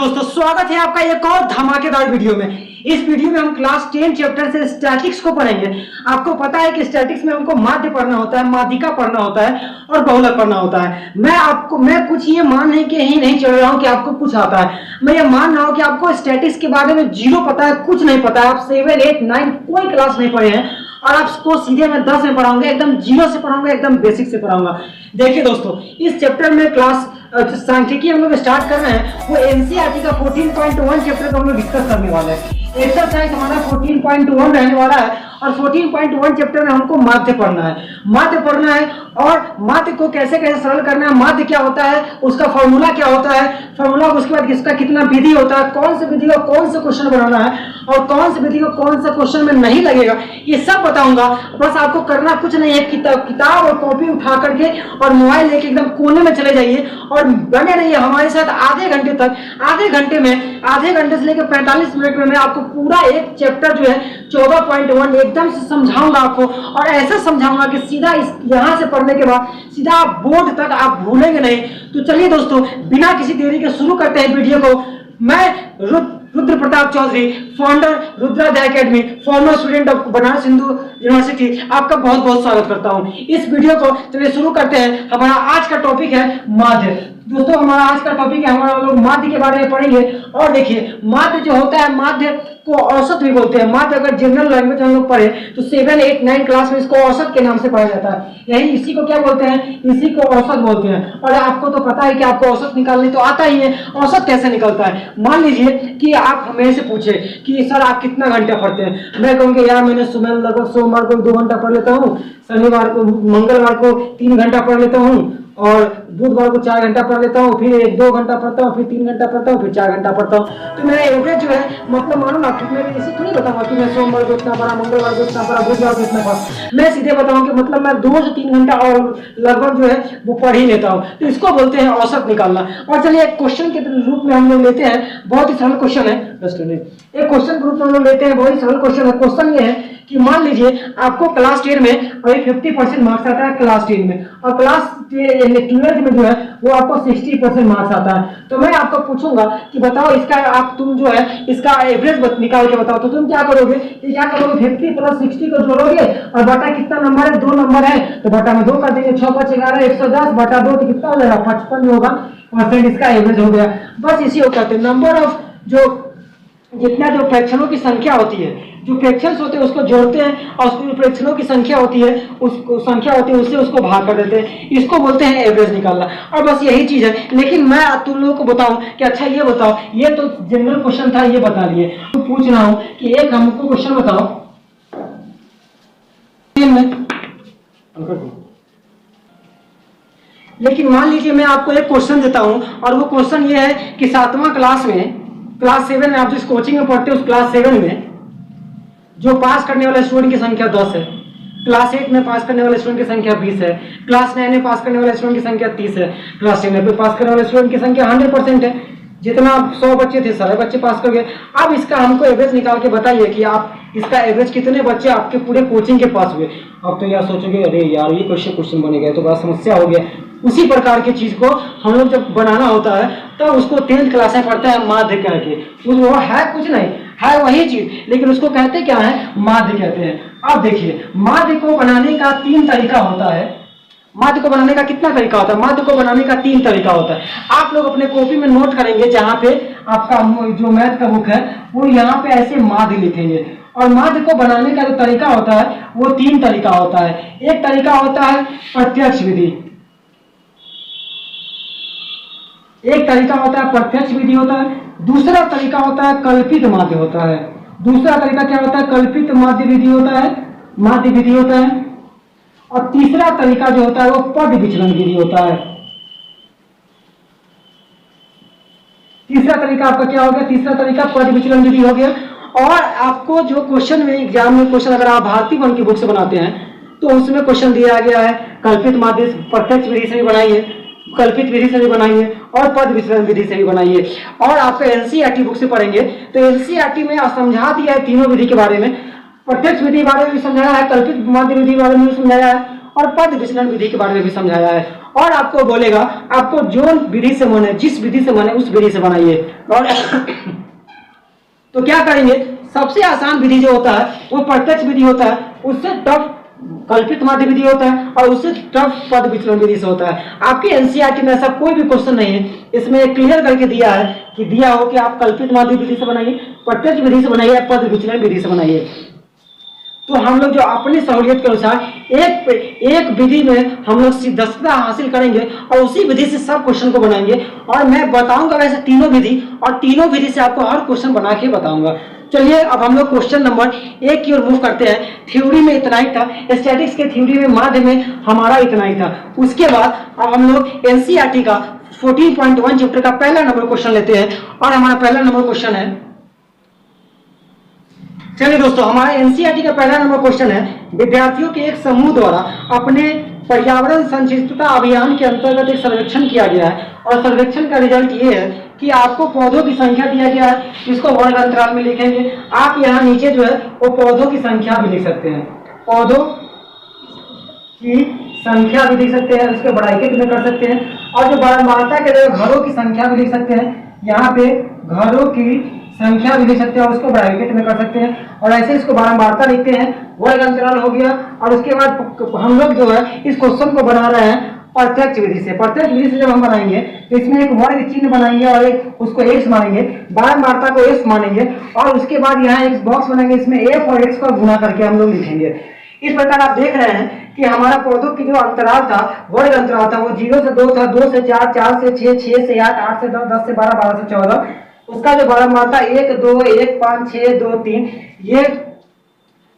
दोस्तों, स्वागत है आपका एक और धमाकेदार वीडियो में। इस वीडियो में हम क्लास 10 चैप्टर से स्टैटिक्स को पढ़ेंगे। आपको पता है कि स्टैटिक्स में हमको माध्य पढ़ना होता है, माध्यिका पढ़ना होता है और बहुलक पढ़ना होता है। मैं कुछ ये मानने के ही नहीं चल रहा हूँ कि आपको कुछ आता है। मैं ये मान रहा हूँ कि आपको स्टैटिक्स के बारे में जीरो पता है, कुछ नहीं पता है। आप 7, 8, 9 कोई क्लास नहीं पढ़े हैं और आपको सीधे मैं 10 में पढ़ाऊंगा, एकदम जीरो से पढ़ाऊंगा, एकदम बेसिक से पढ़ाऊंगा। देखिए दोस्तों, इस चैप्टर में क्लास सांख्यिकी हम लोग स्टार्ट कर रहे हैं। वो एनसीईआरटी का 14.1 चैप्टर को हम लोग डिस्कस करने वाले हैं। एक्सरसाइज हमारा 14.1 रहने वाला है और 14.1 चैप्टर में हमको माध्य पढ़ना है। माध्य पढ़ना है और माध्य को कैसे कैसे सरल करना है, माध्य क्या होता है, उसका फॉर्मूला क्या होता है, फॉर्मूला उसके बाद इसका कितना विधि होता है, कौन से विधि को कौन से क्वेश्चन बनाना है और कौन से विधि को कौन सा क्वेश्चन में नहीं लगेगा, ये सब बताऊंगा। बस आपको करना कुछ नहीं है, किताब और कॉपी उठा करके और मोबाइल लेके एकदम कोने में चले जाइए और बने रहिए हमारे साथ आधे घंटे तक। आधे घंटे से लेकर 45 मिनट में मैं आपको पूरा एक चैप्टर जो है 14.1 एकदम से समझाऊंगा आपको, और ऐसा समझाऊंगा कि सीधा यहाँ से पढ़ने के बाद सीधा आप बोर्ड तक आप भूलेंगे नहीं। तो चलिए दोस्तों, बिना किसी देरी के शुरू करते हैं वीडियो को। मैं Rudra Pratap Chaudhary, founder Rudradhyay academy, former student of Banaras Hindu university, आपका बहुत बहुत स्वागत करता हूं। इस वीडियो को चलिए शुरू करते हैं। हमारा आज का टॉपिक है माध्य। दोस्तों, हमारा आज का टॉपिक है, हमारा लोग माध्य के बारे में पढ़ेंगे। और देखिए, माध्य जो होता है, माध्य को औसत भी बोलते हैं। माध्य अगर जनरल लैंग्वेज हम लोग पढ़े तो 7, 8, 9 क्लास में इसको औसत के नाम से पढ़ा जाता है। यही इसी को क्या बोलते हैं, इसी को औसत बोलते हैं। और आपको तो पता है कि आपको औसत निकालने तो आता ही है। औसत कैसे निकलता है, मान लीजिए कि आप मेरे से पूछे कि सर आप कितना घंटा पढ़ते हैं। मैं कहूँगी यार मैंने सुबह लगभग सोमवार को 2 घंटा पढ़ लेता हूँ, शनिवार को मंगलवार को 3 घंटा पढ़ लेता हूँ और बुधवार को 4 घंटा पढ़ लेता हूँ, फिर 1-2 घंटा पढ़ता हूँ, फिर 3 घंटा पढ़ता हूँ, फिर 4 घंटा पढ़ता हूँ। तो मेरा एवरेज जो है, मतलब मानो ना, मैं इसे थोड़ी बताऊंगा कि मैं सोमवार को इतना पढ़ा, मंगलवार को इतना पढ़ा, बुधवार को इतना पढ़ा। मैं सीधे बताऊँ कि मतलब मैं 2 से 3 घंटा और लगभग जो है वो पढ़ ही लेता हूँ। तो इसको बोलते हैं औसत निकालना। और चलिए एक क्वेश्चन के रूप में हम लोग लेते हैं, बहुत ही सरल क्वेश्चन है। एक क्वेश्चन के रूप में हम लोग लेते हैं, बहुत ही सरल क्वेश्चन है। क्वेश्चन ये है कि मान लीजिए आपको क्लास 10 में अभी 50% मार्क्स आता है क्लास 10 में, और क्लास 12 में जो है वो आपको 60% मार्क्स आता है। तो मैं आपको पूछूंगा कि बताओ इसका तुम जो है इसका एवरेज निकाल के बताओ। तो तुम क्या करोगे, 50 + 60 को जोड़ोगे और बटा कितना नंबर है, 2 नंबर है तो बटा में 2 कर देंगे। 6 × 5 = 11, 110 बटा 2 तो कितना हो जाएगा, 55 होगा परसेंट इसका एवरेज हो गया। बस इसी को कहते हैं नंबर ऑफ, जो जितना जो फ्रैक्शनों की संख्या होती है, जो फ्रैक्शंस होते हैं उसको जोड़ते हैं और उसको फ्रैक्शनों की संख्या होती है, उससे उसको भाग कर देते हैं। इसको बोलते हैं एवरेज निकालना। और बस यही चीज है। लेकिन मैं तुम लोगों को बताऊं कि अच्छा ये बताओ, ये तो जनरल क्वेश्चन था, ये बता लिए। तो पूछ रहा हूं कि एक हमको क्वेश्चन बताओ, लेकिन मान लीजिए मैं आपको एक क्वेश्चन देता हूं और वो क्वेश्चन ये है कि 7वां क्लास में, क्लास 7 में आप जिस कोचिंग में पढ़ते हो उस क्लास 7 में जो पास करने वाले स्टूडेंट की संख्या 10 है, क्लास 8 में पास करने वाले स्टूडेंट की संख्या 20 है, क्लास 9 में पास करने वाले स्टूडेंट की संख्या 30 है, क्लास 10 में पास करने वाले स्टूडेंट की संख्या 100% है। जितना 100 बच्चे थे सारे बच्चे पास कर गए। अब इसका हमको एवरेज निकाल के बताइए कि आप इसका एवरेज कितने बच्चे आपके पूरे कोचिंग के पास हुए। अब तो यार सोचोगे अरे यार ये क्वेश्चन बनेगा, तो बड़ा समस्या हो गया। उसी प्रकार की चीज को हम लोग जब बनाना होता है तो उसको 10th क्लास में पढ़ते हैं माध्य करके। वो है कुछ नहीं, है वही चीज, लेकिन उसको कहते क्या है, माध्य कहते हैं। अब देखिए, माध्य को बनाने का 3 तरीका होता है। माध्य को बनाने का कितना तरीका होता है, माध्य को बनाने का 3 तरीका होता है। आप लोग अपने कॉपी में नोट करेंगे, जहाँ पे आपका जो मैथ का बुक है वो यहाँ पे ऐसे माध्य लिखेंगे। और माध्य को बनाने का जो तरीका होता है वो 3 तरीका होता है। एक तरीका होता है प्रत्यक्ष विधि, एक तरीका होता है प्रत्यक्ष विधि होता है, दूसरा तरीका होता है कल्पित माध्य होता है। दूसरा तरीका क्या होता है, कल्पित माध्य विधि होता है, माध्य विधि होता है। और तीसरा तरीका जो होता है वो पद विचलन विधि होता है। तीसरा तरीका आपका क्या हो गया, तीसरा तरीका पद विचलन विधि हो गया। और आपको जो क्वेश्चन में एग्जाम में क्वेश्चन अगर आप भारती वन की बुक से बनाते हैं तो उसमें क्वेश्चन दिया गया है कल्पित माध्य प्रत्यक्ष विधि से भी बनाइए, कल्पित विधि से भी बनाइए और पद विचलन विधि से भी बनाइए। और आपको एनसीईआरटी बुक से पढ़ेंगे तो एनसीईआरटी में समझा दिया है तीनों विधि के बारे में। प्रत्यक्ष विधि के बारे में भी समझाया है, कल्पित माध्य विधि के बारे में भी समझाया है और पद विचलन विधि के बारे में भी समझाया है। और आपको बोलेगा आपको जो विधि से मन है, जिस विधि से मन है उस विधि से बनाइए। और तो क्या करेंगे, सबसे आसान विधि जो होता है वो प्रत्यक्ष विधि होता है, उससे टफ कल्पित माध्य विधि होता है, और उससे टफ पद विचलन विधि से होता है। आपके एनसीईआरटी में ऐसा कोई भी क्वेश्चन नहीं है, इसमें क्लियर करके दिया है कि दिया हो कि आप कल्पित माध्य विधि से बनाइए, प्रत्यक्ष विधि से बनाइए, पद विचलन विधि से बनाइए। तो हम लोग जो अपनी सहूलियत के अनुसार एक विधि में हम लोग दक्षता हासिल करेंगे और उसी विधि से सब क्वेश्चन को बनाएंगे। और मैं बताऊंगा वैसे तीनों विधि, और तीनों विधि से आपको हर क्वेश्चन बना के बताऊंगा। चलिए अब हम लोग क्वेश्चन नंबर 1 की ओर मूव करते हैं। थ्योरी में इतना ही था, स्टैटिक्स के थ्योरी में माध्य में हमारा इतना ही था। उसके बाद अब हम लोग एनसीईआरटी का 14.1 चैप्टर का पहला नंबर क्वेश्चन लेते हैं। और हमारा पहला नंबर क्वेश्चन है, चलिए दोस्तों, हमारा एनसीईआरटी का पहला नंबर क्वेश्चन है, विद्यार्थियों के एक समूह द्वारा अपने पर्यावरण संचितता अभियान के अंतर्गत एक सर्वेक्षण किया गया है। और सर्वेक्षण का रिजल्ट ये है कि आपको पौधों की संख्या दिया गया है, इसको वर्ग अंतराल में लिखेंगे। आप यहाँ नीचे जो है वो पौधों की संख्या भी लिख सकते हैं, पौधों की संख्या भी लिख सकते हैं, उसके ब्रैकेट में कर सकते हैं। और जो बारंबारता के जगह घरों की संख्या भी लिख सकते हैं, यहाँ पे घरों की संख्या भी लिख सकते हैं और उसको ब्रैकेट में कर सकते हैं। और ऐसे इसको बारंबारता लिखते हैं, वर्ग अंतराल हो गया। और उसके बाद हम लोग जो है इस क्वेश्चन को बना रहे हैं प्रत्यक्ष विधि से। प्रत्यक्ष विधि से जब हम बनाएंगे तो इसमें एक वर्ग चिन्ह बनाएंगे और एक उसको एक्स मानेंगे, बारंबारता को एक्स मानेंगे, और उसके बाद यहाँ एक बॉक्स बनाएंगे, इसमें एफ और एक्स को गुना करके हम लोग लिखेंगे। इस प्रकार आप देख रहे हैं कि हमारा पौधों की जो अंतराल था, वर्ग अंतराल था, वो 0 से 2 था, 2 से 4, 4 से 6, 6 से 8, 8 से 10, 10 से 12, 12 से 14। उसका जो बारंबारता 1, 2, 1, 5, 6, 2, 3। ये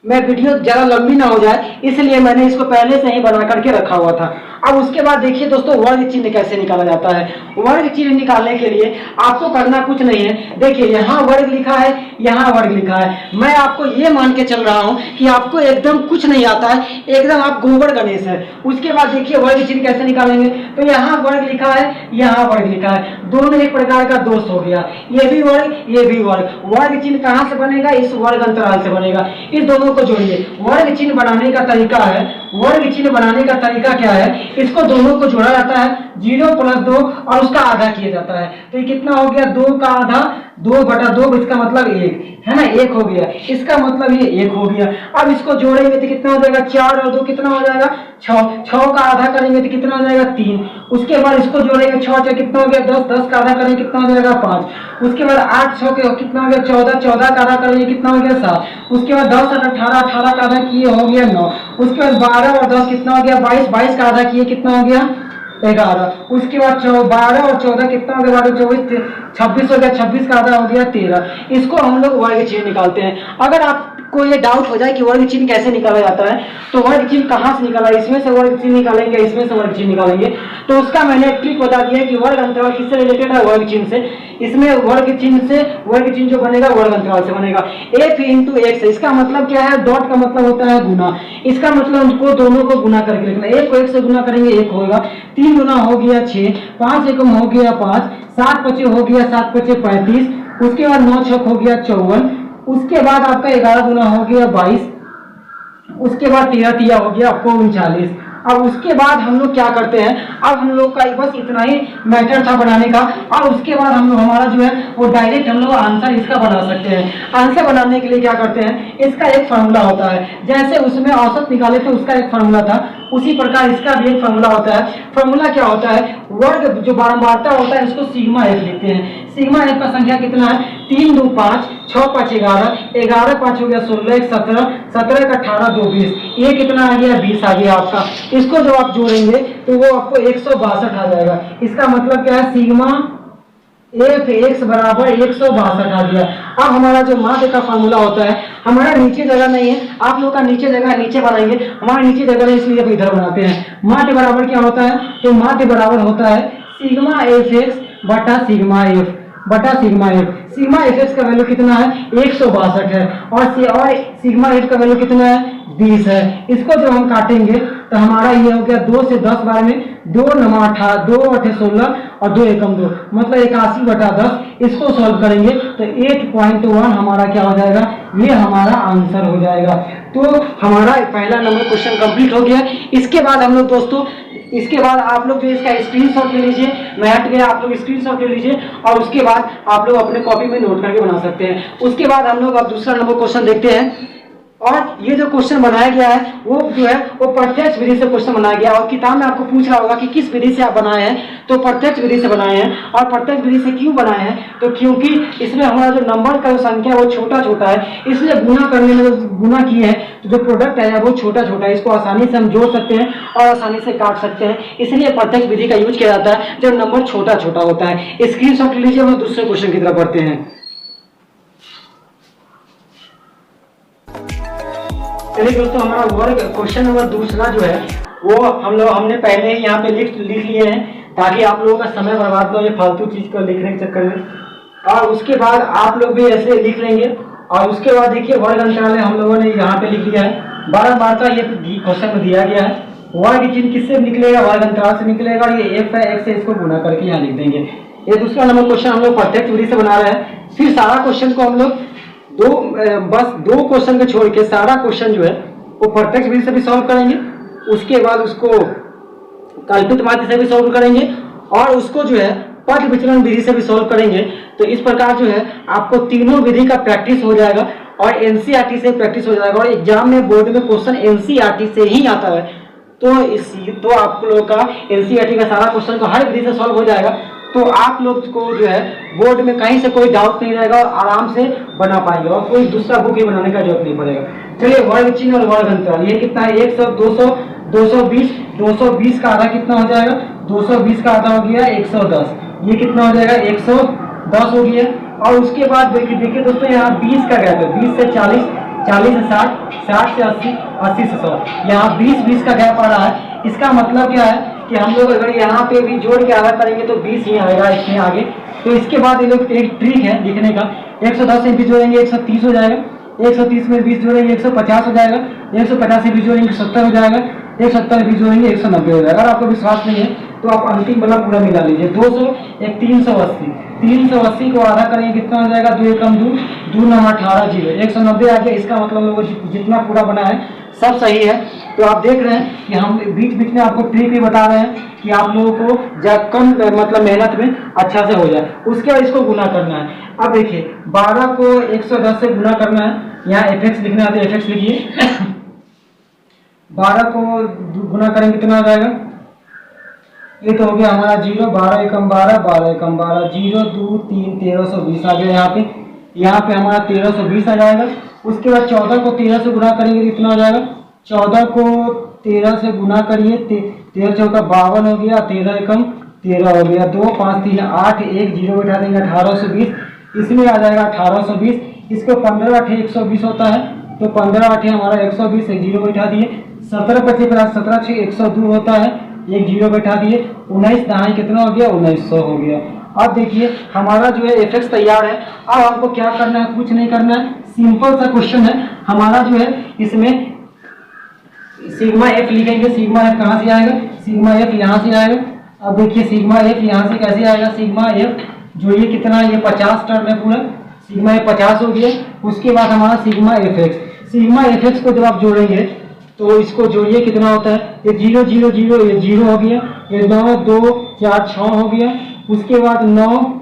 मैं वीडियो ज्यादा लंबी ना हो जाए इसलिए मैंने इसको पहले से ही बना करके रखा हुआ था। अब उसके बाद देखिए दोस्तों, वर्ग चिन्ह कैसे निकाला जाता है। वर्ग चिन्ह निकालने के लिए आपको करना कुछ नहीं है। देखिए यहाँ वर्ग लिखा है, यहाँ वर्ग लिखा है। मैं आपको ये मान के चल रहा हूँ कि आपको एकदम कुछ नहीं आता है, एकदम आप गोबर गणेश है। उसके बाद देखिए वर्ग चिन्ह कैसे निकालेंगे, तो यहाँ वर्ग लिखा है, यहाँ वर्ग लिखा है, दोनों एक प्रकार का दोष हो गया, ये भी वर्ग, ये भी वर्ग। वर्ग चिन्ह कहाँ से बनेगा, इस वर्ग अंतराल से बनेगा। इस दोनों को जोड़िए। वर्ग चिन्ह बनाने का तरीका है, वर्ग चिन्ह बनाने का तरीका क्या है, इसको दोनों को जोड़ा जाता है, 0 + 2 और उसका आधा किया जाता है। तो ये कितना हो गया, 2 का आधा, 2/2, इसका मतलब 1 है ना, 1 हो गया। इसका मतलब ये 1 हो गया। अब इसको जोड़ेंगे तो कितना हो जाएगा, 4 और 2 कितना हो जाएगा, 6। 6 का आधा करेंगे तो कितना हो जाएगा, 3। उसके बाद इसको जोड़ेंगे, 6 6 कितना हो गया, 10। 10 का आधा करेंगे कितना हो जाएगा, 5। उसके बाद 8 6 के कितना हो गया, 14। 14 का आधा करेंगे कितना हो गया, 7। उसके बाद 10 और 18, 18 का आधा किए हो गया 9। उसके बाद 12 और 10 कितना हो गया, 22। 22 का आधा किए कितना हो गया, 11। उसके बाद 12 और 14 कितना हो गया, 12 24 26 हो गया। 26 का आधा हो गया 13। इसको हम लोग वर्ग चिन्ह निकालते हैं। अगर आपको ये डाउट हो जाए कि वर्ग चिन्ह कैसे निकाला जाता है, तो वर्ग चिन्ह कहाँ से निकाला, इसमें से वर्ग चिन्ह निकालेंगे, इसमें से वर्ग चिन्ह निकालेंगे, तो उसका मैंने ट्रिक बता दिया कि वर्ग अंतराल किससे रिलेटेड है, वर्ग चिन्ह से। इसमें वर्ग चिन्ह से वर्ग चिन्ह जो बनेगा वर्ग अंतराल से बनेगा। f × x, इसका मतलब क्या है, डॉट का मतलब होता है गुना। इसका मतलब उनको दोनों को गुना करके लिखना। 1 को 1 से गुना करेंगे 1 होगा, 3 गुना हो गया 6, 5 एकम हो गया 5, 7 पचे हो गया, 7 पचे 35। उसके बाद 9 छक हो गया 54। उसके बाद आपका 11 गुना हो गया 22। उसके बाद 13 तिया हो गया आपको 39। अब उसके बाद हम लोग क्या करते हैं, अब हम लोग का बस इतना ही मैटर था बनाने का। और उसके बाद हम लोग हमारा जो है वो डायरेक्ट हम लोग आंसर इसका बना सकते हैं। आंसर बनाने के लिए क्या करते हैं, इसका एक फार्मूला होता है। जैसे उसमें औसत निकाले थे उसका एक फार्मूला था, उसी प्रकार इसका भी एक फार्मूला होता है। फार्मूला क्या होता है, वर्ग जो बारंबारता होता है उसको सिग्मा f लिखते हैं। सिग्मा f का संख्या कितना है, 3 2 5, 6 5 11, 11 5 हो गया 16, 1 17, 17 का 18, 2 20। ये कितना आ गया, 20 आ गया आपका। इसको जब आप जोड़ेंगे तो वो आपको 162 आ जाएगा। इसका मतलब क्या है, सिग्मा f x बराबर 162 आ गया। अब हमारा जो माध्य का फार्मूला होता है, हमारा नीचे जगह नहीं है, आप लोग का नीचे जगह है, नीचे बनाएंगे, हमारा नीचे जगह नहीं इसलिए इधर बनाते हैं। माध्य बराबर क्या होता है, तो माध्य बराबर होता है सिग्मा fx बटा सिग्मा f बटा सिग्मा f। सिग्मा fx का वैल्यू कितना है, 162 है, और सिग्मा f का वैल्यू कितना है, 20 है। इसको जब हम काटेंगे तो हमारा ये हो गया 2 से 10 बार में 2 9 18, 2 8 16 और 2 एकम 2, मतलब 81/10। इसको सॉल्व करेंगे तो 8.1 हमारा क्या हो जाएगा, ये हमारा आंसर हो जाएगा। तो हमारा पहला नंबर क्वेश्चन कंप्लीट हो गया। इसके बाद हम लोग दोस्तों, इसके बाद आप लोग जो इसका स्क्रीनशॉट ले लीजिए, मैं हट गया, आप लोग स्क्रीनशॉट ले लीजिए और उसके बाद आप लोग अपने कॉपी में नोट करके बना सकते हैं। उसके बाद हम लोग अब दूसरा नंबर क्वेश्चन देखते हैं। और ये जो क्वेश्चन बनाया गया है वो जो है वो प्रत्यक्ष विधि से क्वेश्चन बनाया गया, और किताब में आपको पूछ रहा होगा कि किस विधि से आप बनाए हैं, तो प्रत्यक्ष विधि से बनाए हैं। और प्रत्यक्ष विधि से क्यों बनाए हैं, तो क्योंकि इसमें हमारा जो नंबर का जो संख्या है वो छोटा छोटा है, इसलिए गुना करने में जो गुना किए हैं तो जो प्रोडक्ट है वो छोटा छोटा है, इसको आसानी से हम जोड़ सकते हैं और आसानी से काट सकते हैं, इसलिए प्रत्यक्ष विधि का यूज किया जाता है जब नंबर छोटा छोटा होता है। स्क्रीनशॉट लीजिए, हम दूसरे क्वेश्चन की तरफ बढ़ते हैं। चलिए दोस्तों, हमारा वर्ग क्वेश्चन नंबर दूसरा जो है वो हमने पहले ही यहाँ पे लिख लिए हैं ताकि आप लोगों का समय बर्बाद ना हो ये फालतू चीज को लिखने के चक्कर में। और उसके बाद आप लोग भी ऐसे लिख लेंगे। और उसके बाद देखिए वर्ग अंतराल हम लोगों ने यहाँ पे लिख दिया है, 12 बार का ये क्वेश्चन में दिया गया है। वर्ग चिन्ह किससे निकलेगा, वर्ग अंतराल से निकलेगा। और ये एक है, एक से इसको गुना करके यहाँ लिख देंगे। ये दूसरा नंबर क्वेश्चन हम लोग प्रत्यक्ष विधि से बना रहे हैं। फिर सारा क्वेश्चन को हम लोग बस दो क्वेश्चन को छोड़ के सारा क्वेश्चन जो है वो प्रत्यक्ष विधि से भी सॉल्व करेंगे, उसके बाद उसको कल्पित माध्य से भी सॉल्व करेंगे और उसको जो है पद विचलन विधि से भी सॉल्व करेंगे। तो इस प्रकार जो है आपको तीनों विधि का प्रैक्टिस हो जाएगा और एनसीईआरटी से प्रैक्टिस हो जाएगा। और एग्जाम में बोर्ड में क्वेश्चन एनसीईआरटी से ही आता है, तो आप लोग का एनसीईआरटी का सारा क्वेश्चन को हर विधि से सॉल्व हो जाएगा। तो आप लोग को जो है बोर्ड में कहीं से कोई डाउट नहीं रहेगा और आराम से बना पाएंगे और कोई दूसरा बुक ही बनाने का जरूरत नहीं पड़ेगा। चलिए वर्ग चिन्ह और वर्ग अंतराल ये कितना है, 100, 200, 220, 220 का आधा कितना हो जाएगा, 220 का आधा हो गया 110, ये कितना हो जाएगा 110 हो गया। और उसके बाद देखिए दोस्तों यहाँ 20 का गैप है, 20 से 40, 40 से 60, 60 से 80, 80 से 100, यहाँ 20 का गैप आ रहा है। इसका मतलब क्या है कि हम लोग अगर यहाँ पे भी जोड़ के आधा करेंगे तो 20 ही आएगा इसमें आगे। तो इसके बाद ये लोग एक ट्रिक है लिखने का, 110 से 20 जोड़ेंगे 130 हो जाएगा, 130 में 20 जोड़ेंगे 150 हो जाएगा, 150 से 20 जोड़ेंगे 70 हो जाएगा, 170 में 20 जोड़ेंगे 190 हो जाएगा। अगर आपको विश्वास नहीं है तो आप अंतिम वाला पूरा मिला लीजिए। 200, एक 380, 380 को आधा करेंगे कितना हो जाएगा, 2 एकम 2, 2 9 18 जीरो, 190 आ गया। इसका मतलब लोगों जितना पूरा बना है सब सही है। तो आप देख रहे हैं कि हम बीच बीच में आपको ट्रिक भी बता रहे हैं कि आप लोगों को कम मतलब मेहनत में अच्छा से हो जाए। उसके बाद इसको गुना करना है। अब देखिए 12 को 110 से गुना करना है, यहाँ fx लिखना है तो fx लिखिए। 12 को गुना करेंगे कितना आ जाएगा, ये तो हो गया हमारा 0, 12 एकम 12, 12 एकम 12, 0 2 3 1320 आ गया। यहाँ पे हमारा 1320 आ जाएगा। उसके बाद 14 को 13 से गुना करेंगे तो कितना हो जाएगा, 14 को 13 से गुना करिए, 13 चौका 52 हो गया, 13 एकम 13 हो गया, 2 5 3 8, 1 0 बैठा देंगे 1820, इसमें आ जाएगा 1820। इसको 15 8 120 होता है तो 15 8 हमारा 120, एक 0 बैठा दिए। 17 25 17 6 102 होता है, एक 0 बैठा दिए। 19 दहाई कितना हो गया, 1900 हो गया। अब देखिए हमारा जो है fx तैयार है। अब आपको क्या करना है, कुछ नहीं करना है, सिंपल सा क्वेश्चन है हमारा जो है। इसमें सिग्मा एफ लिखेंगे, सिग्मा एफ कहाँ से आएगा, सिग्मा एफ यहाँ से आएगा। अब देखिए सिग्मा एफ यहाँ से कैसे आएगा, सिग्मा एफ जो ये कितना है, ये 50 टर्म है पूरा, सिग्मा एफ 50 हो गया। उसके बाद हमारा sigma F X, sigma F x को जब आप जोड़ेंगे तो इसको जोड़िए कितना होता है, ये 0 0 0, ये 0 हो गया, ये 9 2 4 6 हो गया। उसके बाद 9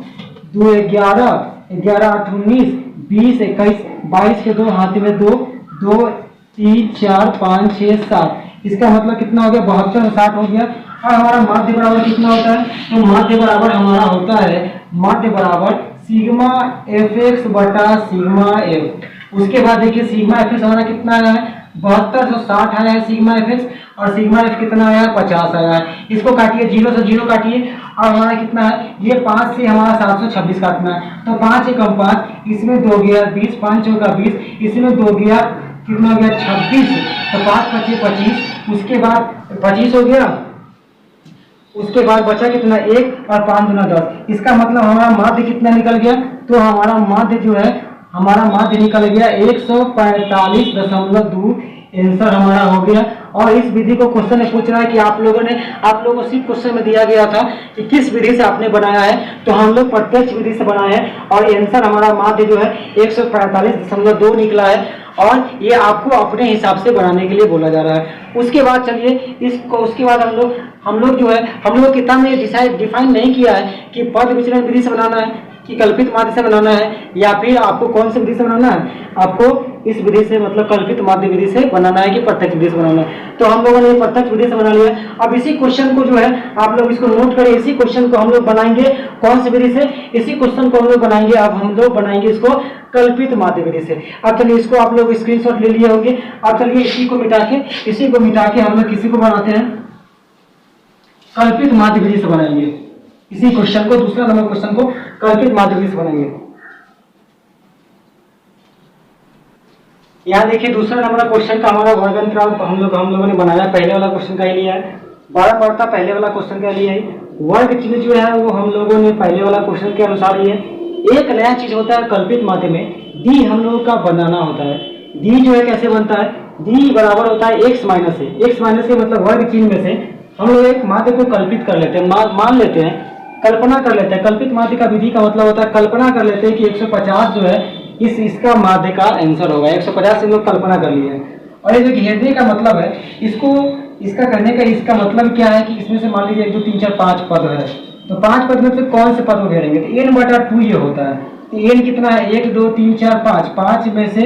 2 11, 11 8 19 20 21 22 के 2 हाथ में 2 2 3 4 5 6 7, इसका मतलब कितना हो गया, 72 60 हो गया। और हमारा माध्य बराबर कितना होता है, तो माध्य बराबर हमारा होता है, माध्य बराबर सिग्मा एफ एक्स बटा सिग्मा एफ। उसके बाद देखिए सिग्मा एफ एक्स हमारा कितना आया है, 7260 आया है सिग्मा एफ एक्स, और सिग्मा एफ कितना आया है, 50 आया है। इसको काटिए, 0 से 0 काटिए, और हमारा कितना है, ये 5 से हमारा 726 काटना है। तो 5 एकम 5, इसमें 2 गया 20, 5 चौका 20, इसमें 2 गया कितना हो गया 26, तो 5 25 25, उसके बाद 25 हो गया। उसके बाद बचा कितना 1 और 5 गुना 10, इसका मतलब हमारा माध्य कितना निकल गया, तो हमारा माध्य जो है, हमारा माध्य निकल गया 145.2 आंसर हमारा हो गया। और इस विधि को क्वेश्चन में पूछ रहा है कि आप लोगों को सिर्फ क्वेश्चन में दिया गया था कि किस विधि से आपने बनाया है, तो हम लोग प्रत्यक्ष विधि से बनाए हैं और आंसर हमारा माध्य जो है 145.2 निकला है। और ये आपको अपने हिसाब से बनाने के लिए बोला जा रहा है। उसके बाद चलिए उसके बाद हम लोग जो है हम लोग किताब में डिफाइन नहीं किया है कि पद विचलन विधि से बनाना है कि कल्पित माध्य से बनाना है, या फिर आपको कौन सी विधि से बनाना है, आपको इस विधि से मतलब कल्पित माध्य विधि से बनाना है कि प्रत्यक्ष विधि से बनाना है। तो हम लोगों ने प्रत्यक्ष विधि से बना लिया। अब इसी क्वेश्चन को जो है आप लोग इसको नोट करें, इसी क्वेश्चन को हम लोग बनाएंगे कौन सी विधि से, इसी क्वेश्चन को हम लोग बनाएंगे, अब हम लोग बनाएंगे इसको कल्पित माध्य विधि से। अब चलिए इसको आप लोग स्क्रीनशॉट ले लिए होंगे। अब चलिए इसी को मिटा के हम लोग किसी को बनाते हैं, कल्पित माध्य विधि से बनाएंगे। इसी क्वेश्चन को, दूसरा नंबर क्वेश्चन को कल्पित माध्य विधि से बनाएंगे। यहाँ देखिए दूसरा नंबर क्वेश्चन का हमारा वर्ग अंतराल हम लोगों ने बनाया, पहले वाला क्वेश्चन का ही लिया है, 12 पड़ता पहले वाला क्वेश्चन का लिया है। वर्ग चिन्ह जो है वो हम लोगों ने पहले वाला क्वेश्चन के अनुसार ही है। एक नया चीज होता है कल्पित माध्य में, डी हम लोगों का बनाना होता है। डी जो है कैसे बनता है, डी बराबर होता है x माइनस ए। x माइनस के मतलब वर्ग चिन्ह में से हम लोग एक माध्य को कल्पित कर लेते हैं, मान लेते हैं, कल्पना कर लेते हैं। कल्पित माध्य का विधि का मतलब होता है कल्पना कर लेते हैं कि 150 जो है इसका माध्य का आंसर होगा। 150 से लोग कल्पना कर लिए हैं। और ये जो घेरने का मतलब है, इसका करने का इसका मतलब क्या है कि इसमें से मान लीजिए 1 2 3 4 5 पद है, तो 5 पद में से कौन से पद को घेरेंगे, तो n/2 ये होता है। तो n कितना है, 1 2 3 4 5, 5 में से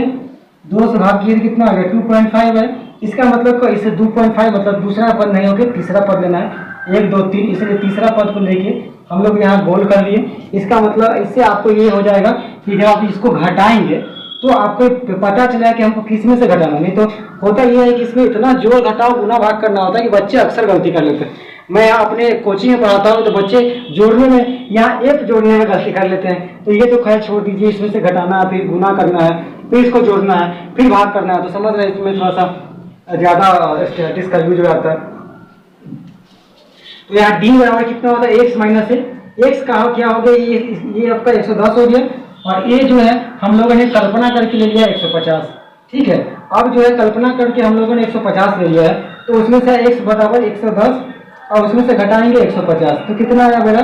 2 से भाग किया कितना आ गया, 2.5 है। इसका मतलब इसे 2.5 मतलब दूसरा पद नहीं होकर तीसरा पद लेना है, 1 2 3, इसलिए तीसरा पद को लेके हम लोग यहाँ गोल कर लिए। इसका मतलब इससे आपको ये हो जाएगा कि जब आप इसको घटाएंगे तो आपको पता चला कि हमको किस में से घटाना। नहीं तो होता यह है कि इसमें इतना जोड़ घटाव गुना भाग करना होता है कि बच्चे अक्सर गलती कर लेते हैं। मैं यहाँ अपने कोचिंग में पढ़ाता हूँ तो बच्चे जोड़ने में, यहाँ एक जोड़ने में गलती कर लेते हैं। तो ये तो खैर छोड़ दीजिए, इसमें से घटाना है, फिर गुना करना है, फिर इसको जोड़ना है, फिर भाग करना है, तो समझ रहे हैं इसमें थोड़ा सा ज्यादा स्टैटिस्टिक्स का यूज हो जाता है। तो यहाँ डी बराबर कितना होता है, x माइनस है। x का क्या हो गया, ये आपका 110 हो गया, और ये जो है हम लोगों ने कल्पना करके ले लिया 150। ठीक है, अब जो है कल्पना करके हम लोगों ने 150 ले लिया है, तो उसमें से x बराबर 110 और उसमें से घटाएंगे 150, तो कितना आया मेरा,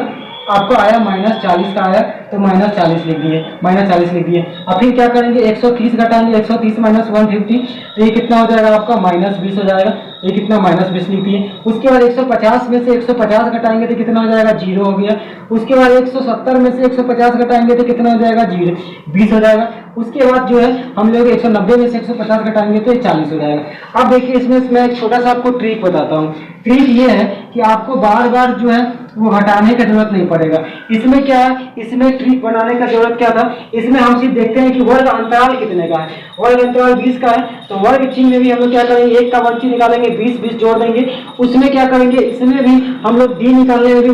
आपको आया -40 का आया, तो -40 लिख दिए, -40 लिख दिए। अब फिर क्या करेंगे, 130 घटाएंगे, 130 माइनस 150, तो ये कितना हो जाएगा आपका -20 हो जाएगा। ये कितना -20 लिख दिए। उसके बाद 150 में से 150 घटाएंगे तो कितना हो जाएगा, 0 हो गया। उसके बाद 170 में से 150 घटाएंगे तो कितना हो जाएगा, 0 20 हो जाएगा। उसके बाद जो है हम लोग 190 में से 150 घटाएंगे तो 40 हो जाएगा। अब देखिए इसमें मैं एक छोटा सा आपको ट्रिक बताता हूँ। ट्रिक ये है कि आपको बार बार जो है वो घटाने का जरूरत नहीं पड़ेगा। इसमें क्या है, इसमें ट्रिक बनाने का जरूरत क्या था, इसमें हम सिर्फ देखते हैं कि वर्ग अंतराल कितने का है। वर्ग अंतराल 20 का है, तो वर्ग चिन्ह में भी हम लोग क्या करेंगे, 1 का वर्ग चिन्ह निकालेंगे, 20 जोड़ देंगे। उसमें क्या करेंगे, इसमें भी हम लोग डी निकालने में भी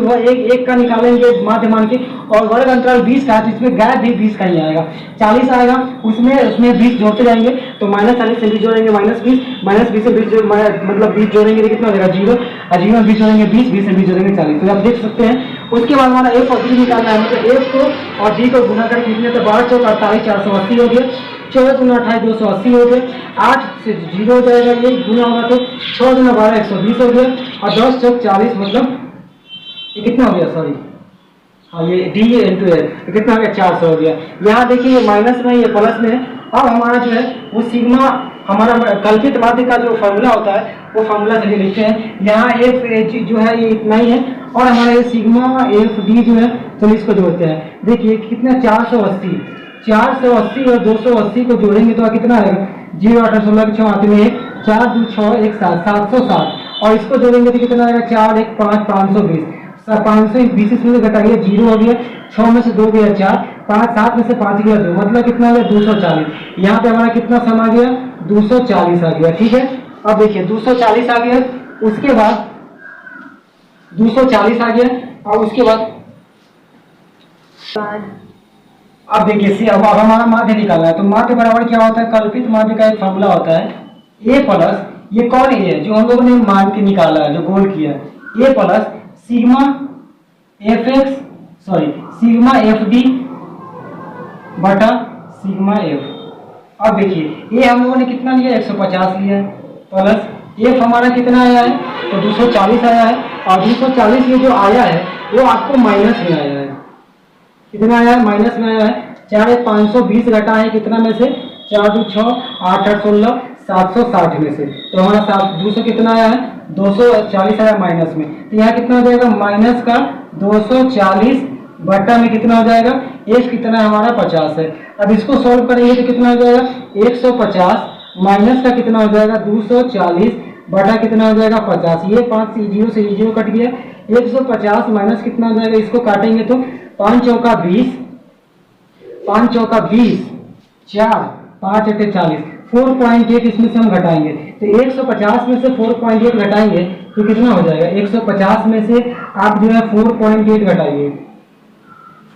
एक का निकालेंगे माध्य मान के, और वर्ग अंतराल 20 का है तो इसमें गैप भी 20 का ही आएगा, 40 आएगा। उसमें 20 जोड़ते जाएंगे, तो -40 से 20 जोड़ेंगे -20 से 20 मतलब 20 जोड़ेंगे तो कितना हो जाएगा, 0 और 0 में 20 जोड़ेंगे 20 से 20 जोड़ेंगे 40। तो आप देख सकते हैं। उसके बाद हमारा एक और डी निकालना है, मतलब एक को और डी को गुना करके कितने, तो 12 चौक 48 480 हो गया, 14 दूना 28 280 हो गया, 8 से 0 हो जाएगा, ये गुना होगा तो 6 दूना 12 120 हो गया, और 10 चौक 40 मतलब ये कितना हो गया, सॉरी हाँ ये डी इंटू एल कितना हो गया, 400 हो गया। यहाँ देखिए ये माइनस में ये प्लस में है। अब हमारा जो है वो सिग्मा, हमारा कल्पित माध्य का जो फॉर्मूला होता है वो फॉर्मूला चलिए लिखते हैं। यहाँ एफ जो है ये इतना ही है, और हमारा ये सिग्मा एफ डी जो है, चलिए इसको जोड़ते हैं। देखिए कितना 480 और 280 को जोड़ेंगे तो कितना आएगा, 0 8 16 के 6 आते में 1 4 2 6 1 7 760, और इसको जोड़ेंगे तो कितना आएगा, 4 1 5 520, 520 इसमें से घटाइए 0 हो गया, 6 में से 2 गया 4, 5 7 में से 5 गया 2, मतलब कितना हो गया 240। यहाँ पे हमारा कितना सम आ गया, 240 आ गया। ठीक है, अब देखिए 240 आ गया, उसके बाद 240 आ गया, और उसके बाद अब देखिए अब हमारा माध्य निकालना है। तो माध्य बराबर क्या होता है, कल्पित माध्य का एक फॉर्मूला होता है ए प्लस, ये कौन ए है जो हम लोगों ने मान के निकाला है, जो गोल किया, A plus sigma F X sigma F D बटा सिग्मा एफ। अब देखिए ये हम लोगों ने कितना लिया, 150 लिया, प्लस एफ हमारा कितना आया है, तो 240 आया है। और 240 में जो आया है वो आपको माइनस में आया है। कितना आया है, माइनस में आया है। चाहे 520 घटा है कितना में से, 4 2 6 8 8 16 760 में से, तो हमारा 200 कितना आया है, 240 आया माइनस में। तो यहाँ कितना हो जाएगा, माइनस का 240 बटा में कितना हो जाएगा, एफ कितना है हमारा 50 है। अब इसको सॉल्व करेंगे तो कितना हो जाएगा, 150 माइनस का कितना हो जाएगा 240 बटा कितना हो जाएगा 50। ये 5 जीरो से जीरो कट गया। 150 माइनस कितना हो जाएगा, इसको काटेंगे तो 5 चौका 20, 5 चौका 20, 4 5 अटे 40, 4.8 इसमें से हम घटाएंगे। तो 150 में से 4.8 घटाएंगे तो कितना हो जाएगा, 150 में से आप जो है 4.8 घटाइए,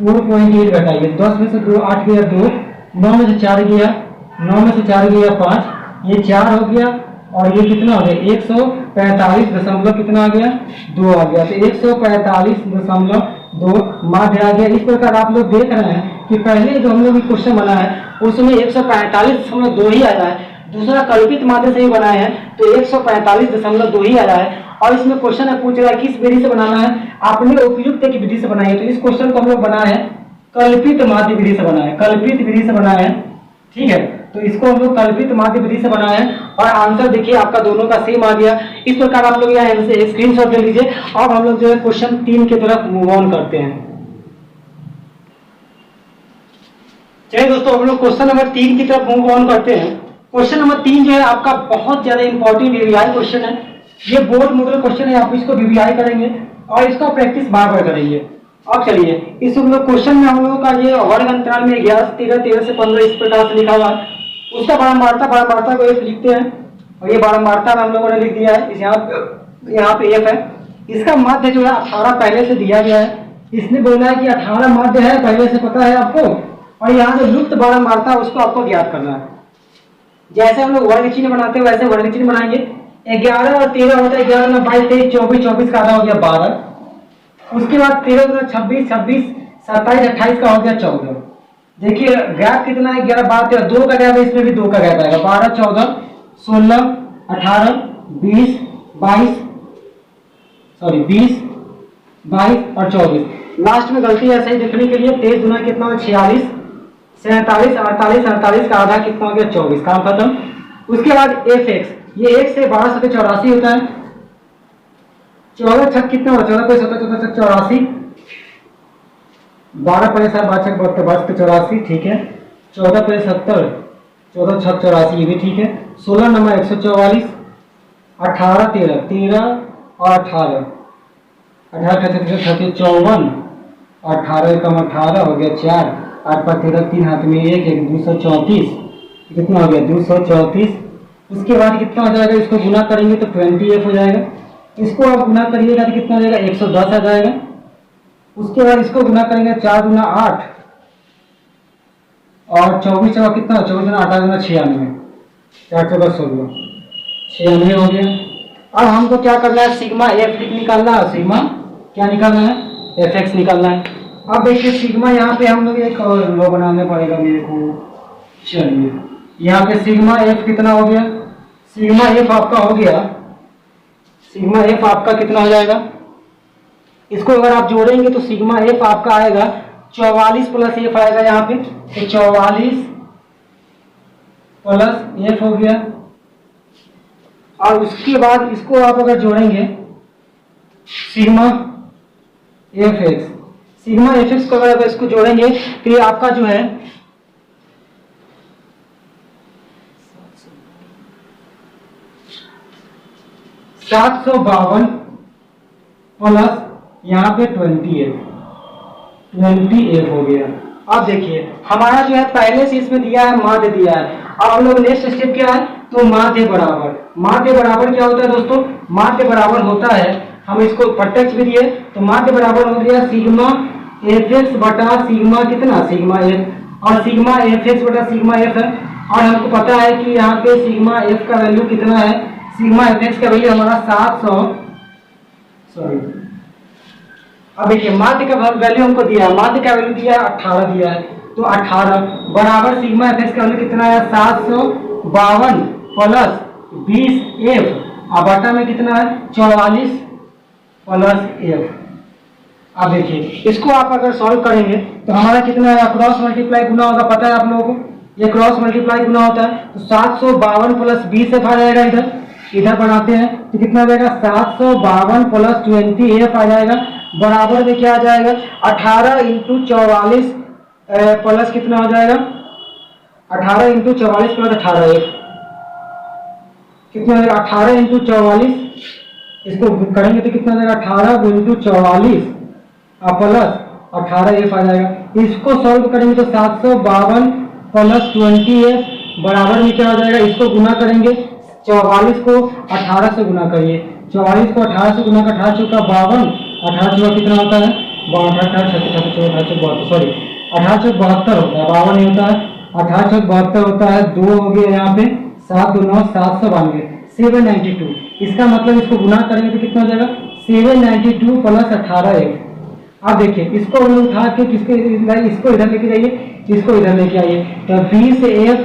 4.8 घटाइए। 10 में से 2 8 गया 2, 9 में से 4 गया, 9 में से 4 गया 5, ये 4 हो गया। और ये कितना हो गया, 145 दशमलव कितना आ गया, 2 आ गया। तो 145.2 माध्य आ गया। इस प्रकार आप लोग देख रहे हैं कि पहले जो हम लोग क्वेश्चन बना है उसमें 145.2 ही आया है, दूसरा कल्पित माध्य से ही बनाया है तो 145.2 ही आया है। और इसमें क्वेश्चन है पूछ रहा है किस विधि से बनाना है, आपने उपयुक्त की विधि से बनाई है। तो इस क्वेश्चन को हम लोग बनाए हैं कल्पित माध्य विधि से बनाए हैं, कल्पित विधि से बनाए हैं, ठीक है। तो इसको हम लोग कल्पित माध्य विधि से बनाए हैं और आंसर देखिए आपका दोनों का सेम आ गया। इस प्रकार आप लोग यहाँ से स्क्रीनशॉट ले लीजिए। अब हम लोग जो है क्वेश्चन 3 की तरफ मूव ऑन करते हैं। चलिए दोस्तों हम लोग क्वेश्चन नंबर 3 की तरफ मूव ऑन करते हैं। क्वेश्चन नंबर 3 जो है आपका बहुत ज्यादा इंपॉर्टेंट वीवीआई क्वेश्चन है। ये बोर्ड मॉडल क्वेश्चन है, आप इसको वीवीआई करेंगे और इसका प्रैक्टिस बार बार करेंगे। अब चलिए इस लोग क्वेश्चन में हम लोगों का ये वर्ग अंतराल में 11 से 13, 13 से 15 इस प्रकार से लिखा हुआ है। उसका बारंबारता को एफ लिखते हैं और ये बारंबारता हम लोगों ने लिख दिया है। यहाँ पे एफ है। इसका माध्य जो है 18 पहले से दिया गया है। इसने बोला है कि 18 माध्य है, पहले से पता है आपको। और यहाँ जो लुप्त बारंबारता उसको आपको ज्ञात करना है। जैसे हम लोग वर्ग चिन्ह बनाते हैं वैसे वर्ग चिन्ह बनाएंगे। 11 और 13 होता है, 11 में 22 23 24, 24 का आधा हो गया 12। उसके बाद 13 में 26 26 27 28 का हो गया 14। देखिए गैप कितना है, 11 12 13, 2 का गैप है, इसमें भी 2 का गैप आएगा। 12 14 16 18 20 22 और 24। लास्ट में गलती है सही देखने के लिए, 23 गुना कितना है 46, 47 48 48 का आधा कितना हो गया 24। काम खत्म। उसके बाद एफ एक्स, ये 1 से 12 से 84 होता है। 14 छक कितना होगा, 14 पे 17 14 छक 84, 12 पे 7 12 छक 72 84, ठीक है। 14 पे 70 14 छक 84, ये भी ठीक है। 16 नंबर 144, 18 13 13 और 18 18 54, 18 कम 18 हो गया 4, 8 पर 13 3 हाथ में 1 1 234, कितना हो गया 234। उसके बाद कितना हो जाएगा, इसको गुना करेंगे तो 20f हो जाएगा। इसको आप गुना करिएगा तो कितना हो जाएगा 110 आ जाएगा। उसके बाद इसको गुना करेंगे 4 गुना 8 और 24 चौका कितना, 24 गुना 8 गुना 96, 4 चौका 16, 96 हो गया। अब हमको क्या करना है, सिग्मा एफ निकालना है, सिग्मा क्या निकालना है, एफ एक्स निकालना है। अब देखिए सिग्मा यहाँ पे हम लोग एक लो बनाना पड़ेगा मेरे को। चलिए यहाँ पे सिग्मा एफ कितना हो गया, सिग्मा एफ आपका हो गया, सिग्मा एफ आपका कितना हो जाएगा, इसको अगर आप जोड़ेंगे तो सिग्मा एफ आपका आएगा 44 प्लस एफ आएगा यहाँ पे, तो 44 प्लस एफ हो गया। और उसके बाद इसको आप अगर जोड़ेंगे sigma F X, sigma F x को अगर इसको जोड़ेंगे तो ये आपका जो है 752 प्लस यहाँ पे 20f हो गया। अब देखिए हमारा जो है पहले से इसमें दिया है माध्य दिया है। अब हम लोग नेक्स्ट स्टेप क्या है, तो माध्य बराबर, माध्य बराबर क्या होता है दोस्तों, माध्य बराबर होता है, हम इसको प्रत्यक्ष भी दिए तो माध्य बराबर हो गया सिग्मा एफ एक्स बटा सिग्मा कितना, सिग्मा एफ, और सिग्मा एफ एक्स बटा सिग्मा एफ है। और हमको पता है कि यहाँ पे सिग्मा एफ का वैल्यू कितना है, सिग्मा एफ एक्स का वैल्यू हमारा 700, सॉरी अब देखिए माध्य का वैल्यू हमको दिया है, माध्य का वैल्यू दिया है 18 दिया है, तो 18 बराबर सिग्मा एफ एक्स का वैल्यू कितना है 752 प्लस 20f और बटा में कितना है 44 प्लस f। अब देखिए इसको आप अगर सॉल्व करेंगे तो हमारा कितना है, क्रॉस मल्टीप्लाई गुना होगा, पता है आप लोगों को ये क्रॉस मल्टीप्लाई गुना होता है। तो 752 प्लस 20f आ जाएगा, इधर बनाते हैं तो कितना आ जाएगा 752 प्लस 20f आ जाएगा, बराबर में क्या आ जाएगा 18 इंटू 44 प्लस कितना हो जाएगा 18 इंटू 44 प्लस 18f कितना हो जाएगा 18 इंटू 44, इसको करेंगे तो कितना आ जाएगा 18 इंटू 44 प्लस 18f आ जाएगा। इसको सॉल्व करेंगे तो 752 प्लस 20f बराबर में क्या हो जाएगा, इसको गुना करेंगे 44 को 18 से गुना करिए, 44 को 18 से गुना कर 18 चौका 52, 18 चौका कितना होता है 72 सॉरी 18 चौक 72 होता है, 52 नहीं होता है, 18 चौक 72 होता है, 2 हो गया यहाँ पे 7 2 9 792 792। इसका मतलब इसको गुना करेंगे तो कितना हो जाएगा 792 प्लस 18f। अब देखिए इसको हम उठा के इसको इधर लेके जाइए, इसको इधर लेके आइए, तो 20f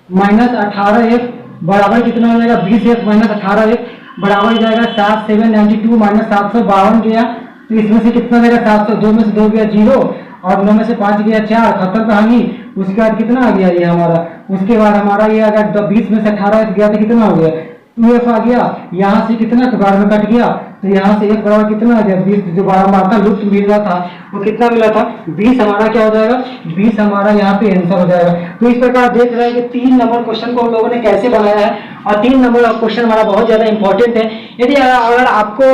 माइनस 18f बराबर कितना हो जाएगा 20f माइनस 18f बराबर हो जाएगा 792 माइनस 752 गया, तो इसमें से कितना देगा 702 में से 2 गया 0 और 9 में से 5 गया 4, खत्म कहानी। उसके बाद कितना आ गया ये हमारा, उसके बाद हमारा ये अगर 20 में से 18 गया तो कितना हो गया 2f आ गया, यहाँ से कितना 12 में कट गया तो यहाँ से 1 बराबर कितना आ गया 20, जो बारंबार था लुप्त मिल रहा था वो कितना मिला था 20, हमारा क्या हो जाएगा 20 हमारा यहाँ पे आंसर हो जाएगा। तो इस प्रकार देख रहे हैं कि 3 नंबर क्वेश्चन को हम लोगों ने कैसे बनाया है, और 3 नंबर क्वेश्चन हमारा बहुत ज्यादा इंपॉर्टेंट है। यदि अगर आपको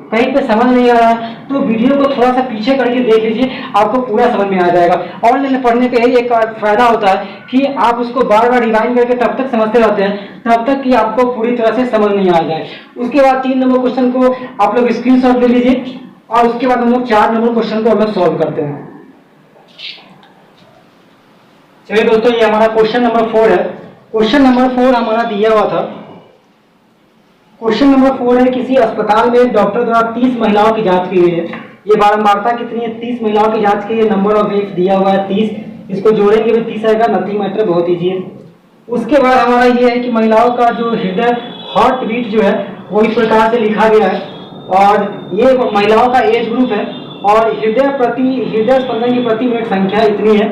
कहीं पे समझ नहीं आ रहा है तो वीडियो को थोड़ा सा पीछे करके देख लीजिए, आपको पूरा समझ में आ जाएगा। ऑनलाइन पढ़ने का यही एक फायदा होता है कि आप उसको बार बार रिवाइंड करके तब तक समझते रहते हैं तब तक कि आपको पूरी तरह से समझ नहीं आ जाए। उसके बाद 3 नंबर क्वेश्चन को आप लोग स्क्रीनशॉट ले लीजिए और उसके बाद हम लोग 4 नंबर क्वेश्चन को हम लोग सॉल्व करते हैं। चलिए दोस्तों, ये हमारा क्वेश्चन नंबर 4 है। क्वेश्चन नंबर 4 हमारा दिया हुआ था। क्वेश्चन नंबर 4 है, किसी अस्पताल में डॉक्टर द्वारा 30 महिलाओं की जांच की गई है। ये बारंबारता कितनी है 30 महिलाओं की जांच की है, नंबर ऑफ वेक्स दिया हुआ है 30, इसको जोड़ेंगे भी 30 आएगा, नथिंग मैटर, बहुत ईजी है। उसके बाद हमारा ये है कि महिलाओं का जो हृदय हार्ट बीट जो है वो इस प्रकार से लिखा गया है, और ये महिलाओं का एज ग्रुप है, और हृदय स्पंदन की प्रति मिनट संख्या इतनी है,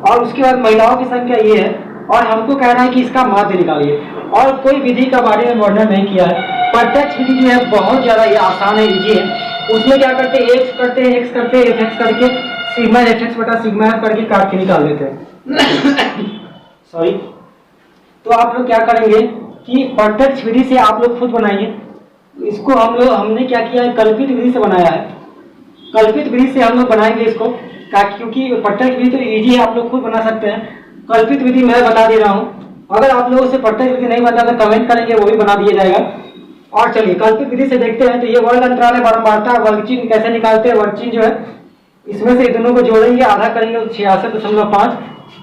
और उसके बाद महिलाओं की संख्या ये है, और हमको कह रहा है कि इसका माध्य निकालिए, और कोई विधि का बारे में वर्णन नहीं किया है। प्रत्यक्ष विधि जो है बहुत ज्यादा ये आसान है, इजी है। उसमें क्या करते हैं x करते हैं एफ एक्स करके सिग्मा एफ एक्स बटा सिग्मा एफ करके काट के निकाल लेते हैं सॉरी। तो आप लोग क्या करेंगे कि प्रत्यक्ष विधि से आप लोग खुद बनाइए। इसको हमने क्या किया है, कल्पित विधि से बनाया है। कल्पित विधि से हम लोग बनाएंगे इसको, क्योंकि प्रत्यक्ष विधि तो इजी है, आप लोग खुद बना सकते हैं। कल्पित विधि मैं बता दे रहा हूँ, अगर आप लोगों से प्रत्यक्ष विधि नहीं बता तो कमेंट करेंगे, वो भी बना दिया जाएगा। और चलिए कल्पित विधि से देखते हैं। तो ये वर्ग अंतराल है, बारंबारता, वर्ग चिन्ह कैसे निकालते हैं, वर्ग चिन्ह जो है इसमें से दोनों को जोड़ेंगे, आधा करेंगे तो 66.5,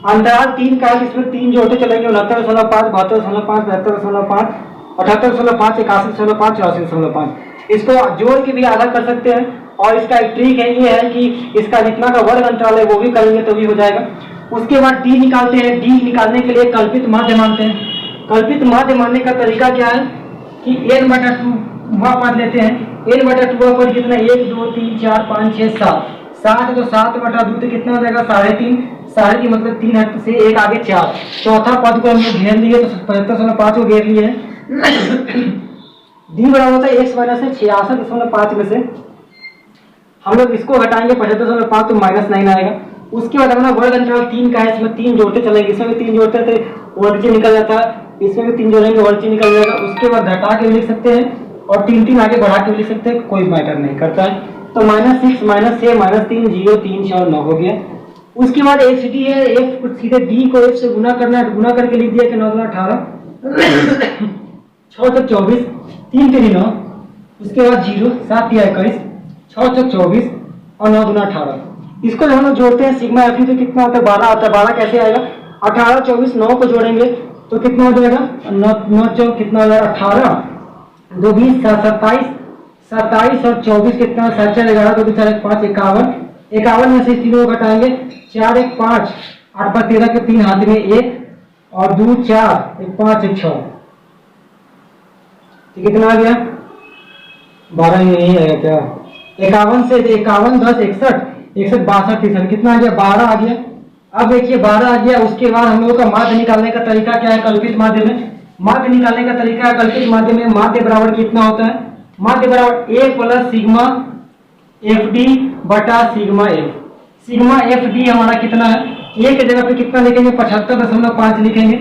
अंतराल 3 का है, इसमें 3 जोड़ते चलेंगे, 69.5, 72.5, 73.5, 78.5, 81.5, 84.5। इसको जोड़ के भी आधा कर सकते हैं, और इसका एक ट्रिक है, ये है कि इसका जितना का वर्ग अंतराल है वो भी करेंगे तो भी हो जाएगा। उसके बाद डी निकालते हैं। डी निकालने के लिए कल्पित माध्य मानते हैं। कल्पित माध्य मानने का तरीका क्या है कि n/2 वहां पढ़ लेते हैं। n/2 पर कितना 1 2 3 4 5 6 7 7 है, तो 7/2 तो कितना हो जाएगा 3.5, 3.5 मतलब 3 हट से 1 आगे 4, चौथा पद को हम लोग घेर लिए तो 75.5 को घेर लिए हैं। डी बराबर होता है x माइनस 66.5 में से हम लोग इसको हटाएंगे 75.5 तो -9 आएगा। उसके बाद हमारा वर्ग अंतराल 3 का है, इसमें 3 जोड़ते चलेंगे, इसमें भी 3 जोड़ते थे वर्ग चिन्ह निकल जाता है, इसमें भी 3 जोड़ेंगे वर्ग चिन्ह निकल जाएगा। उसके बाद घटा के भी लिख सकते हैं और 3 आगे बढ़ा के भी लिख सकते हैं, कोई मैटर नहीं करता है। तो -6 -6 -3 0 3 4 9 हो गया। उसके बाद एक डी है, f सीधे डी को f से गुना करना है, गुना करके लिख दिया कि 9 2 18 6 तक 24 3 3 9, उसके बाद 0 7 3 21 6 तक 24 और 9 2 18। इसको जब हम लोग जोड़ते हैं सिग्मा एफ तो कितना होता है 12 आता है। 12 कैसे आएगा 18 24 9 को जोड़ेंगे तो कितना हो जाएगा 9 चौक कितना हो जाएगा 18 2 20 27 और 24 कितना 7 4 11 2 4 1 5 51 में से तीनों को घटाएंगे 4 1 5 8 5 13 के 3 हाथ में 1 और 2 4 1 5 1 6 तो कितना आ गया 12 ही नहीं है क्या, 51 से 51 10 61 61 62 63 कितना आ गया 12 आ गया। अब देखिए 12 आ गया, उसके बाद हम लोगों का माध्य निकालने का तरीका क्या है कल्पित माध्य में। माध्य निकालने का तरीका है कल्पित माध्य में, माध्य बराबर कितना होता है, माध्य बराबर a plus sigma F D बटा sigma F. Sigma F D हमारा कितना है, ए के जगह पे कितना लिखेंगे 75.5 लिखेंगे।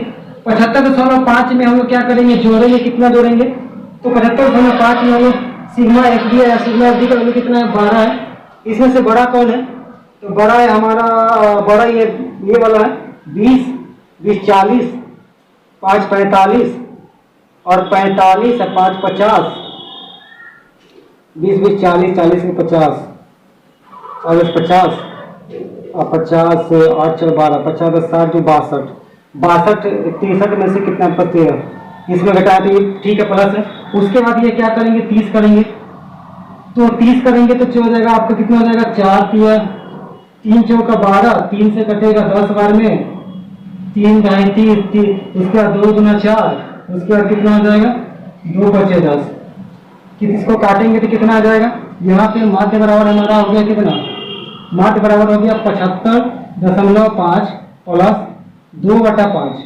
75.5 में हम लोग क्या करेंगे जोड़ेंगे, कितना जोड़ेंगे तो 75.5 में हम लोग सिग्मा एफ डी है, सिग्मा एफ डी का वैल्यू कितना है 12 है। इसमें से बड़ा कौन है, तो बड़ा है हमारा, बड़ा ये वाला है 20 20 40 5 45 और 45 है 5 50 20 20 40 40 में 50 40 50 और 50 8 4 12 50 10 60 जो 62 63 में से कितना 13 इसमें घटाया तो ये ठीक है प्लस है। उसके बाद ये क्या करेंगे 30 करेंगे, तो 30 करेंगे तो हो जाएगा आपका कितना हो जाएगा 4 3 चौका 12, 3 से कटेगा 10 बार में 3 ढाई 30, उसके बाद 2 गुना 4, उसके बाद कितना हो जाएगा 2 बचे 10, इसको काटेंगे तो कितना आ जाएगा। यहाँ पे माध्य बराबर हमारा हो गया कितना, माध्य बराबर हो गया 75.5 प्लस 2/5।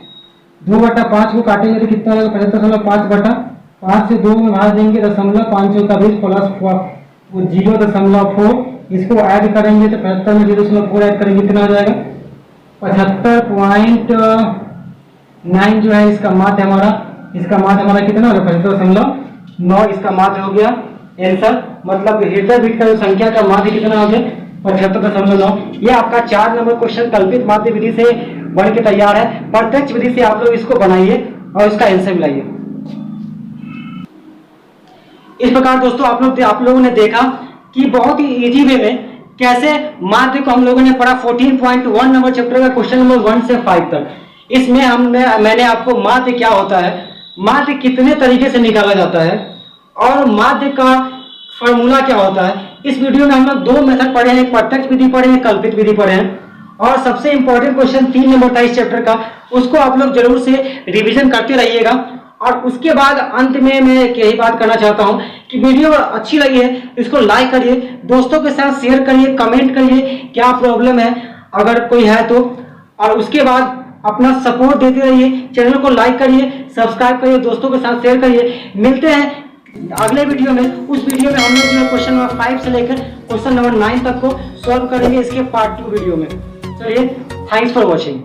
2/5 को काटेंगे तो कितना होगा 75.5 से 2 में भाग देंगे 0.5 का 20 प्लस 0.4, इसको ऐड करेंगे तो 75 में 0.4 ऐड करेंगे कितना हो जाएगा 75.9 जो है इसका माध्य हमारा, इसका माध्य हमारा कितना होगा 75.9, इसका माध्य हो गया आंसर। मतलब हेटर बिट का जो संख्या का माध्य कितना हो गया 75.9। ये आपका 4 नंबर क्वेश्चन कल्पित माध्य विधि से बन के तैयार है। प्रत्यक्ष विधि से आप लोग इसको बनाइए और इसका आंसर मिलाइए। इस प्रकार दोस्तों आप लोगों ने देखा कि बहुत ही इजी वे में कैसे माध्य को हम लोगों ने पढ़ा। 14.1 नंबर चैप्टर का क्वेश्चन नंबर 1 से 5 तक। इसमें मैंने आपको माध्य क्या होता है, माध्य कितने तरीके से निकाला जाता है और माध्य का फॉर्मूला क्या होता है, इस वीडियो में हम लोग 2 मेथड पढ़े हैं, प्रत्यक्ष विधि पढ़े हैं, कल्पित विधि पढ़े हैं। और सबसे इंपॉर्टेंट क्वेश्चन 3 नंबर था इस चैप्टर का, उसको आप लोग जरूर से रिवीजन करते रहिएगा। और उसके बाद अंत में मैं यही बात करना चाहता हूं कि वीडियो अच्छी लगी है इसको लाइक करिए, दोस्तों के साथ शेयर करिए, कमेंट करिए क्या प्रॉब्लम है अगर कोई है तो, और उसके बाद अपना सपोर्ट देते रहिए, चैनल को लाइक करिए, सब्सक्राइब करिए, दोस्तों के साथ शेयर करिए। मिलते हैं अगले वीडियो में। उस वीडियो में हम लोग जो है क्वेश्चन नंबर 5 से लेकर क्वेश्चन नंबर 9 तक को सॉल्व करेंगे इसके पार्ट 2 वीडियो में। चलिए, थैंक्स फॉर वॉचिंग।